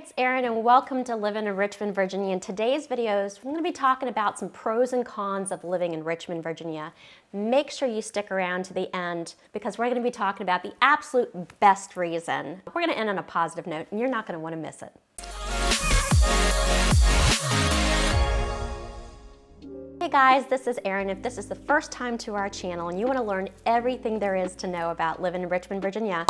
it's Erin and welcome to Living in Richmond, Virginia. In today's videos, we're going to be talking about some pros and cons of living in Richmond, Virginia. Make sure you stick around to the end because we're going to be talking about the absolute best reason. We're going to end on a positive note and you're not going to want to miss it. Hey guys, this is Erin. If this is the first time to our channel and you want to learn everything there is to know about living in Richmond, Virginia,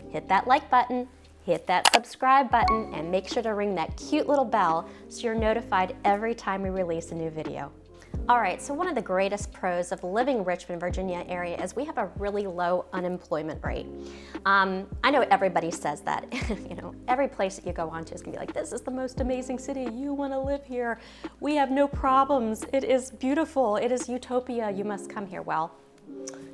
hit that like button. Hit that subscribe button and make sure to ring that cute little bell so you're notified every time we release a new video. All right, so one of the greatest pros of living in Richmond, Virginia area is we have a really low unemployment rate. I know everybody says that. You know, every place that you go on to is gonna be like, this is the most amazing city. You wanna live here. We have no problems. It is beautiful. It is utopia. You must come here. Well,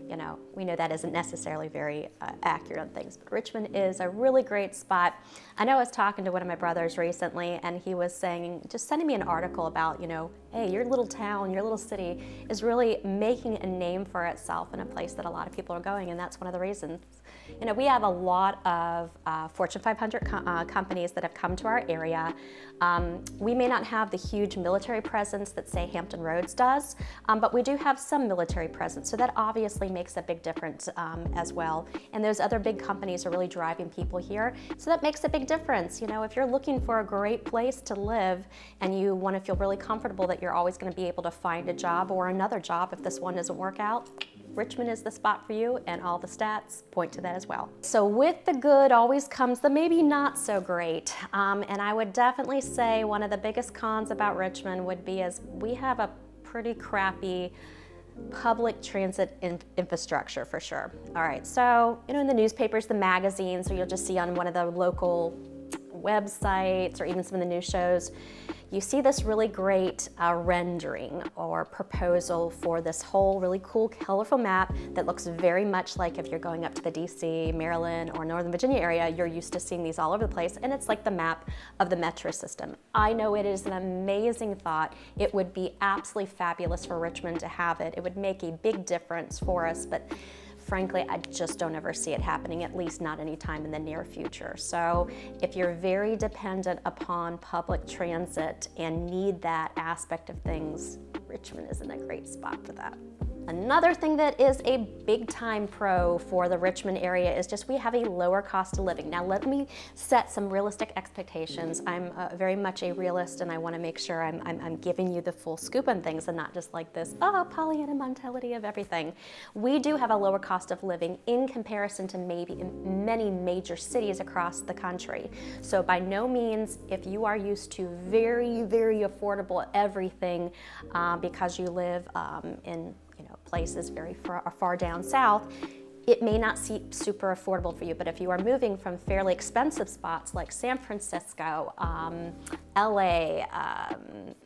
you know, we know that isn't necessarily very accurate on things, but Richmond is a really great spot. I know I was talking to one of my brothers recently and he was saying, just sending me an article about, you know, hey, your little town, your little city is really making a name for itself in a place that a lot of people are going, and that's one of the reasons. You know, we have a lot of Fortune 500 companies that have come to our area. We may not have the huge military presence that, say, Hampton Roads does, but we do have some military presence, so that obviously makes a big difference as well. And those other big companies are really driving people here, so that makes a big difference. You know, if you're looking for a great place to live and you want to feel really comfortable that you're always going to be able to find a job or another job if this one doesn't work out, Richmond is the spot for you, and all the stats point to that as well. So with the good always comes the maybe not so great. And I would definitely say one of the biggest cons about Richmond would be is we have a pretty crappy public transit infrastructure for sure. All right, so, you know, in the newspapers, the magazines, or you'll just see on one of the local websites or even some of the news shows, you see this really great rendering or proposal for this whole really cool, colorful map that looks very much like if you're going up to the DC, Maryland, or Northern Virginia area, you're used to seeing these all over the place, and it's like the map of the metro system. I know it is an amazing thought. It would be absolutely fabulous for Richmond to have it. It would make a big difference for us, but frankly, I just don't ever see it happening, at least not anytime in the near future. So if you're very dependent upon public transit and need that aspect of things, Richmond isn't a great spot for that. Another thing that is a big time pro for the Richmond area is just we have a lower cost of living. Now let me set some realistic expectations. I'm very much a realist and I want to make sure I'm giving you the full scoop on things and not just like this, oh, Pollyanna mentality of everything. We do have a lower cost of living in comparison to maybe in many major cities across the country. So by no means, if you are used to very, very affordable everything because you live in places very far down south, it may not seem super affordable for you. But if you are moving from fairly expensive spots like San Francisco, LA,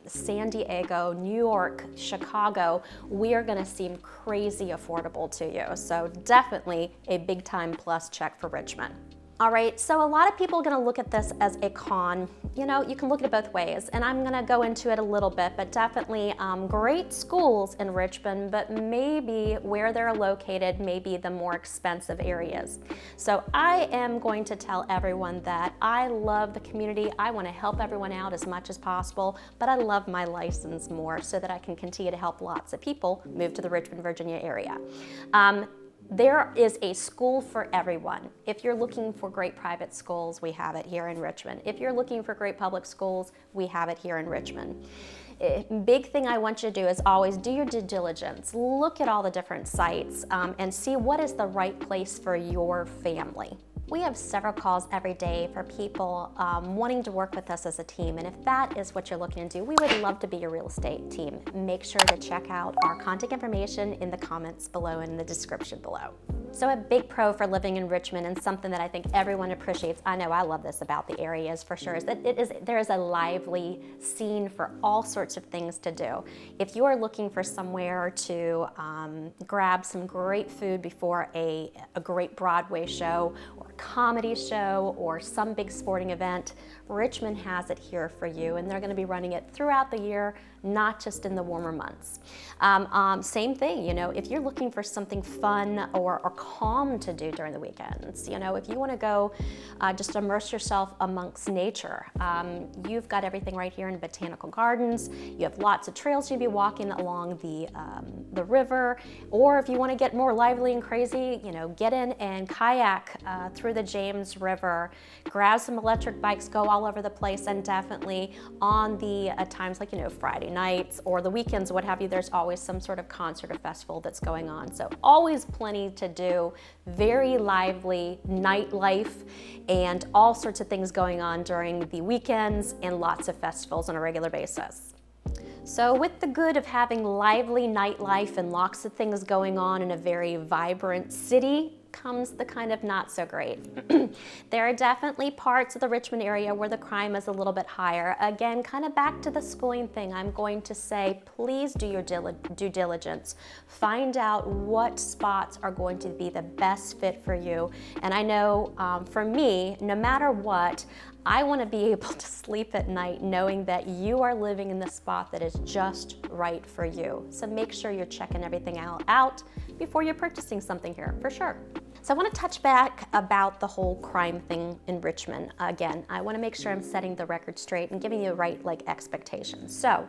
San Diego, New York, Chicago, we are gonna seem crazy affordable to you. So definitely a big time plus check for Richmond. All right, so a lot of people are gonna look at this as a con. You know, you can look at it both ways, and I'm gonna go into it a little bit, but definitely great schools in Richmond, but maybe where they're located may be the more expensive areas. So I am going to tell everyone that I love the community. I wanna help everyone out as much as possible, but I love my license more so that I can continue to help lots of people move to the Richmond, Virginia area. There is a school for everyone. If you're looking for great private schools, we have it here in Richmond. If you're looking for great public schools, we have it here in Richmond. Big thing I want you to do is always do your due diligence. Look at all the different sites and see what is the right place for your family. We have several calls every day for people wanting to work with us as a team, and if that is what you're looking to do, we would love to be your real estate team. Make sure to check out our contact information in the comments below and in the description below. So a big pro for living in Richmond, and something that I think everyone appreciates, I know I love this about the areas for sure, is that there is a lively scene for all sorts of things to do. If you are looking for somewhere to grab some great food before a great Broadway show or comedy show or some big sporting event, Richmond has it here for you, and they're going to be running it throughout the year, not just in the warmer months. Same thing, you know, if you're looking for something fun or calm to do during the weekends, you know, if you want to go just immerse yourself amongst nature, you've got everything right here in Botanical Gardens. You have lots of trails you'll be walking along the river, or if you want to get more lively and crazy, you know, get in and kayak through the James River, grab some electric bikes, go all over the place, and definitely on the times like, you know, Friday nights or the weekends, what have you, there's always some sort of concert or festival that's going on. So always plenty to do, very lively nightlife and all sorts of things going on during the weekends and lots of festivals on a regular basis. So with the good of having lively nightlife and lots of things going on in a very vibrant city comes the kind of not so great. There are definitely parts of the Richmond area where the crime is a little bit higher. Again, kind of back to the schooling thing, I'm going to say, please do your due diligence. Find out what spots are going to be the best fit for you. And I know for me, no matter what, I want to be able to sleep at night knowing that you are living in the spot that is just right for you. So make sure you're checking everything out before you're purchasing something here, for sure. So I want to touch back about the whole crime thing in Richmond. Again, I want to make sure I'm setting the record straight and giving you the right expectations. So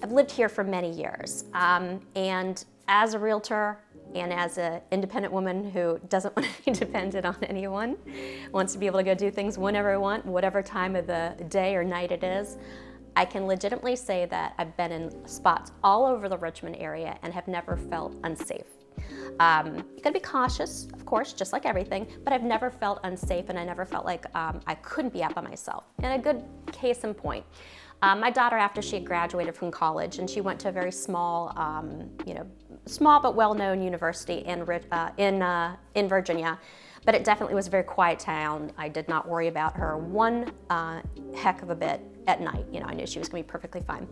I've lived here for many years, and as a realtor and as an independent woman who doesn't want to be dependent on anyone, wants to be able to go do things whenever I want, whatever time of the day or night it is, I can legitimately say that I've been in spots all over the Richmond area and have never felt unsafe. You gotta be cautious, of course, just like everything, but I've never felt unsafe, and I never felt like I couldn't be out by myself. And a good case in point, my daughter, after she had graduated from college, and she went to a very small, small but well-known university in Virginia, but it definitely was a very quiet town. I did not worry about her one heck of a bit at night. You know, I knew she was gonna be perfectly fine.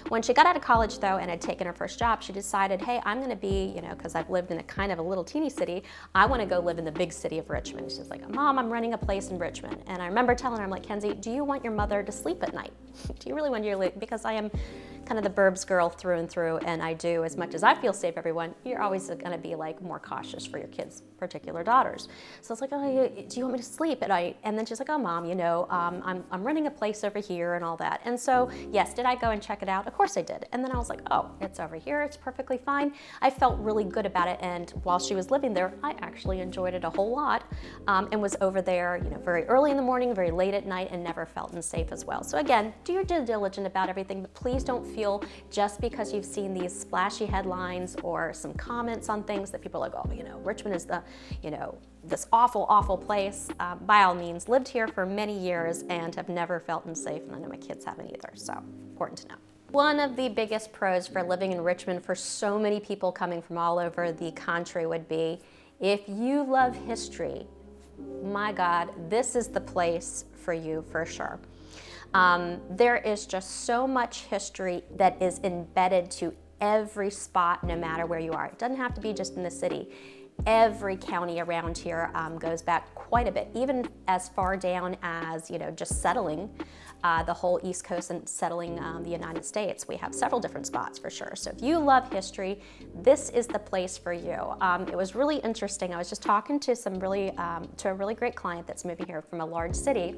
When she got out of college though and had taken her first job, she decided, hey, I'm gonna be, you know, because I've lived in a kind of a little teeny city, I wanna go live in the big city of Richmond. She's like, Mom, I'm renting a place in Richmond. And I remember telling her, I'm like, Kenzie, do you want your mother to sleep at night? Do you really want your, because I am kind of the burbs girl through and through, and I do, as much as I feel safe, everyone, you're always gonna be like more cautious for your kids' particular daughters. So it's like, oh, do you want me to sleep at night? And then she's like, oh, Mom, you know, I'm renting a place over here and all that. And so, yes, did I go and check it out? Of course I did. And then I was like, oh, it's over here, it's perfectly fine. I felt really good about it, and while she was living there, I actually enjoyed it a whole lot, and was over there, you know, very early in the morning, very late at night, and never felt unsafe as well. So again, do your due diligence about everything, but please don't feel just because you've seen these splashy headlines or some comments on things that people are like, oh, you know, Richmond is the, you know, this awful, awful place. By all means, lived here for many years and have never felt unsafe, and I know my kids haven't either, so important to know. One of the biggest pros for living in Richmond for so many people coming from all over the country would be, if you love history, my God, this is the place for you for sure. There is just so much history that is embedded to every spot, no matter where you are. It doesn't have to be just in the city. Every county around here goes back quite a bit, even as far down as, you know, just settling the whole East Coast and settling the United States. We have several different spots for sure. So if you love history, this is the place for you. It was really interesting. I was just talking to a really great client that's moving here from a large city,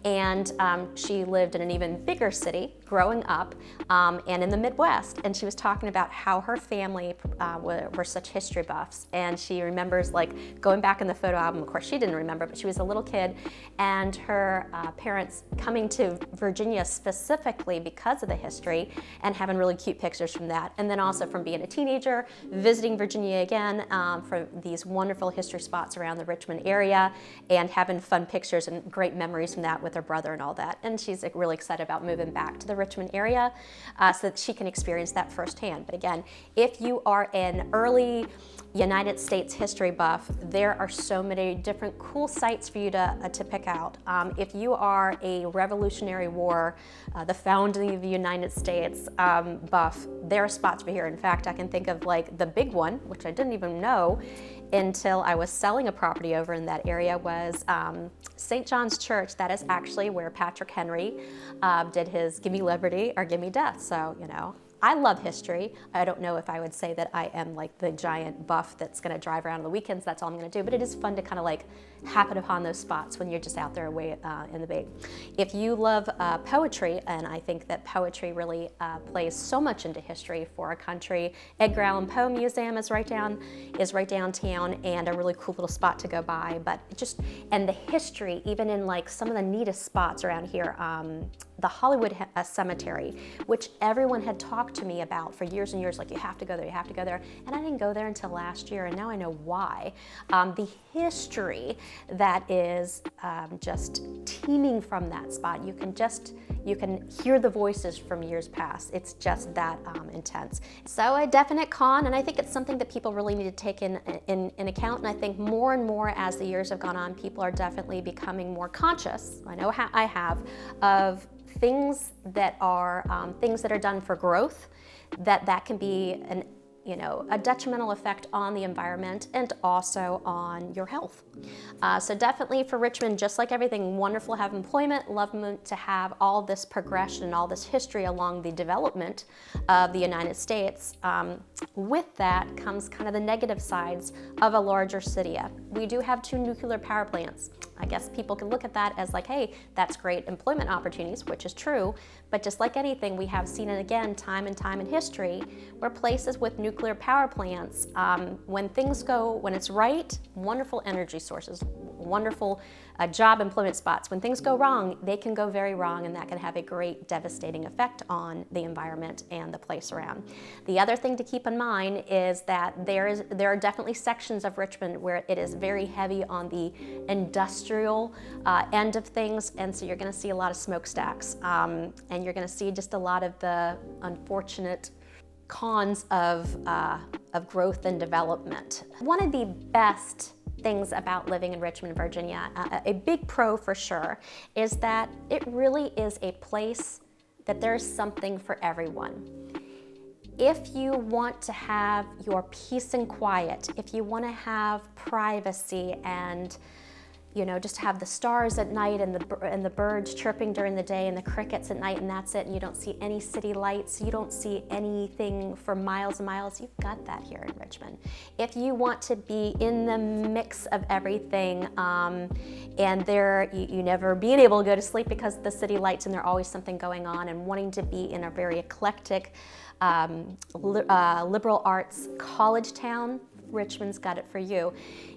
and she lived in an even bigger city growing up, and in the Midwest. And she was talking about how her family were such history buffs, and she remembers like going back in the photo album. Of course, she didn't remember, but she was a little kid, and her parents coming to Virginia specifically because of the history and having really cute pictures from that. And then also from being a teenager, visiting Virginia again for these wonderful history spots around the Richmond area and having fun pictures and great memories from that with her brother and all that. And she's like, really excited about moving back to the Richmond area so that she can experience that firsthand. But again, if you are an early United States States history buff, there are so many different cool sites for you to pick out. If you are a Revolutionary War, the founding of the United States buff, there are spots for here. In fact, I can think of like the big one, which I didn't even know until I was selling a property over in that area, was St. John's Church. That is actually where Patrick Henry did his Give Me Liberty or Give Me Death. So, you know, I love history. I don't know if I would say that I am like the giant buff that's gonna drive around on the weekends, that's all I'm gonna do, but it is fun to kind of like happen upon those spots when you're just out there away in the Bay. If you love poetry, and I think that poetry really plays so much into history for a country, Edgar Allan Poe Museum is right downtown, and a really cool little spot to go by. But and the history, even in like some of the neatest spots around here, the Hollywood Cemetery, which everyone had talked to me about for years and years, like you have to go there, you have to go there. And I didn't go there until last year, and now I know why. The history that is just teeming from that spot. You can hear the voices from years past. It's just that intense. So a definite con, and I think it's something that people really need to take in account. And I think more and more as the years have gone on, people are definitely becoming more conscious. I know I have, of things that are done for growth, that can be a detrimental effect on the environment and also on your health. So definitely for Richmond, just like everything, wonderful to have employment, love to have all this progression and all this history along the development of the United States. With that comes kind of the negative sides of a larger city. We do have 2 nuclear power plants. I guess people can look at that as like, hey, that's great employment opportunities, which is true, but just like anything, we have seen it again time and time in history, where places with nuclear power plants, when it's right, wonderful energy sources, wonderful job employment spots. When things go wrong, they can go very wrong, and that can have a great devastating effect on the environment and the place around. The other thing to keep in mind is that there are definitely sections of Richmond where it is very heavy on the industrial end of things, and so you're going to see a lot of smokestacks, and you're going to see just a lot of the unfortunate cons of growth and development. One of the best things about living in Richmond, Virginia, a big pro for sure, is that it really is a place that there's something for everyone. If you want to have your peace and quiet, if you want to have privacy and just have the stars at night and the birds chirping during the day and the crickets at night, and that's it, and you don't see any city lights, you don't see anything for miles and miles, you've got that here in Richmond. If you want to be in the mix of everything, and you never being able to go to sleep because of the city lights and there's always something going on, and wanting to be in a very eclectic, liberal arts college town, Richmond's got it for you.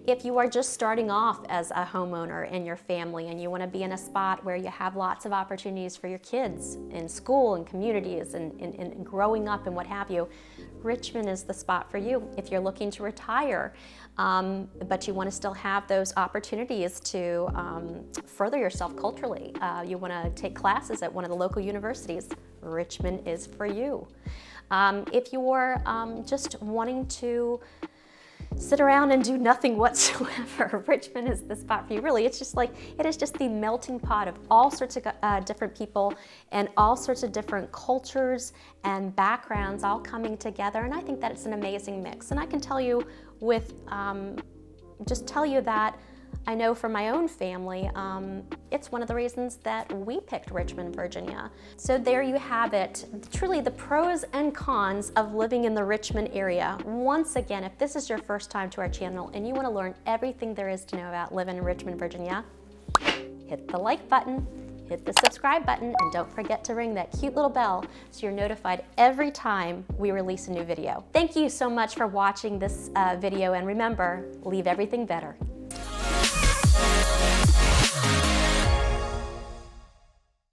If you are just starting off as a homeowner in your family and you want to be in a spot where you have lots of opportunities for your kids in school and communities and growing up and what have you, Richmond is the spot for you. If you're looking to retire, but you want to still have those opportunities to further yourself culturally, you want to take classes at one of the local universities, Richmond is for you. If you're just wanting to sit around and do nothing whatsoever, Richmond is the spot for you. Really, it is just the melting pot of all sorts of different people and all sorts of different cultures and backgrounds all coming together, and I think that it's an amazing mix. And I can tell you that I know from my own family, it's one of the reasons that we picked Richmond, Virginia. So there you have it, truly the pros and cons of living in the Richmond area. Once again, if this is your first time to our channel and you want to learn everything there is to know about living in Richmond, Virginia, hit the like button, hit the subscribe button, and don't forget to ring that cute little bell so you're notified every time we release a new video. Thank you so much for watching this video, and remember, leave everything better.